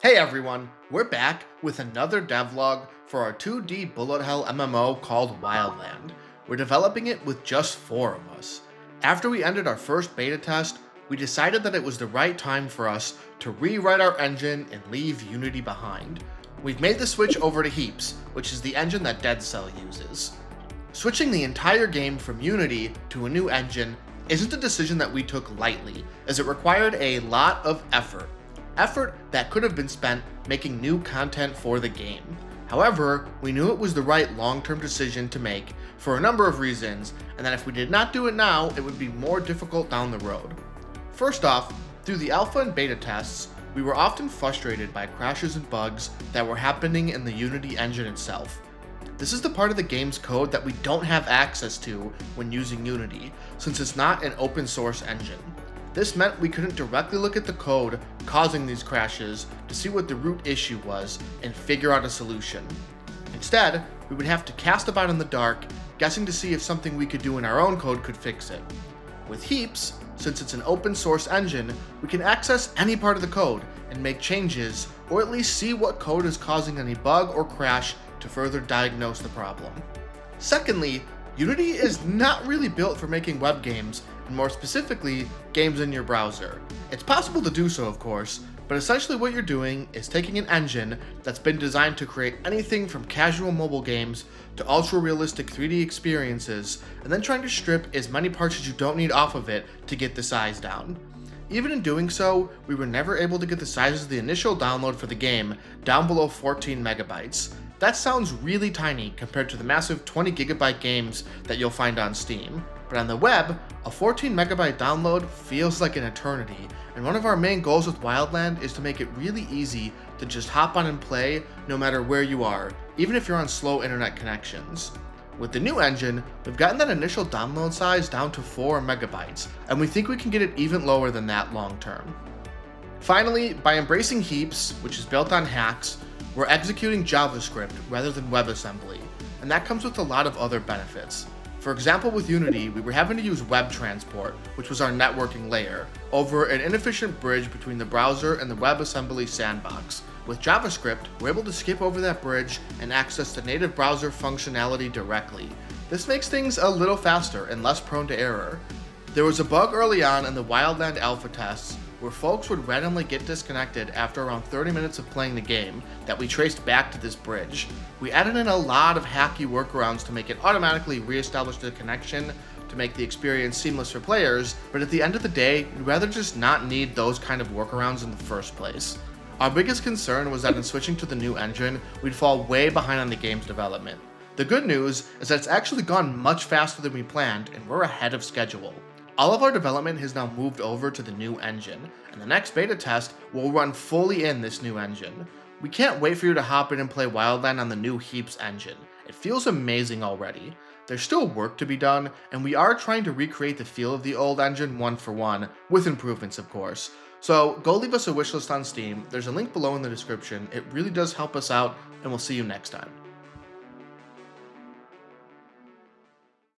Hey everyone, we're back with another devlog for our 2D bullet hell MMO called Wyld Land. We're developing it with just 4 of us. After we ended our first beta test, we decided that it was the right time for us to rewrite our engine and leave Unity behind. We've made the switch over to Heaps, which is the engine that Dead Cell uses. Switching the entire game from Unity to a new engine isn't a decision that we took lightly, as it required a lot of effort. Effort that could have been spent making new content for the game. However, we knew it was the right long-term decision to make for a number of reasons, and that if we did not do it now, it would be more difficult down the road. First off, through the alpha and beta tests, we were often frustrated by crashes and bugs that were happening in the Unity engine itself. This is the part of the game's code that we don't have access to when using Unity, since it's not an open source engine. This meant we couldn't directly look at the code causing these crashes to see what the root issue was and figure out a solution. Instead, we would have to cast about in the dark, guessing to see if something we could do in our own code could fix it. With Heaps, since it's an open source engine, we can access any part of the code and make changes, or at least see what code is causing any bug or crash to further diagnose the problem. Secondly, Unity is not really built for making web games, and more specifically, games in your browser. It's possible to do so, of course, but essentially what you're doing is taking an engine that's been designed to create anything from casual mobile games to ultra-realistic 3D experiences, and then trying to strip as many parts as you don't need off of it to get the size down. Even in doing so, we were never able to get the sizes of the initial download for the game down below 14 megabytes. That sounds really tiny compared to the massive 20 gigabyte games that you'll find on Steam. But on the web, a 14 megabyte download feels like an eternity, and one of our main goals with Wyld Land is to make it really easy to just hop on and play no matter where you are, even if you're on slow internet connections. With the new engine, we've gotten that initial download size down to 4 megabytes, and we think we can get it even lower than that long term. Finally, by embracing Heaps, which is built on hacks, we're executing JavaScript rather than WebAssembly, and that comes with a lot of other benefits. For example, with Unity, we were having to use web transport, which was our networking layer, over an inefficient bridge between the browser and the WebAssembly sandbox. With JavaScript, we're able to skip over that bridge and access the native browser functionality directly. This makes things a little faster and less prone to error. There was a bug early on in the Wyld Land alpha tests where folks would randomly get disconnected after around 30 minutes of playing the game that we traced back to this bridge. We added in a lot of hacky workarounds to make it automatically reestablish the connection to make the experience seamless for players, but at the end of the day, we'd rather just not need those kind of workarounds in the first place. Our biggest concern was that in switching to the new engine, we'd fall way behind on the game's development. The good news is that it's actually gone much faster than we planned, and we're ahead of schedule. All of our development has now moved over to the new engine, and the next beta test will run fully in this new engine. We can't wait for you to hop in and play Wyld Land on the new Heaps engine. It feels amazing already. There's still work to be done, and we are trying to recreate the feel of the old engine one for one, with improvements of course. So go leave us a wishlist on Steam, there's a link below in the description, it really does help us out, and we'll see you next time.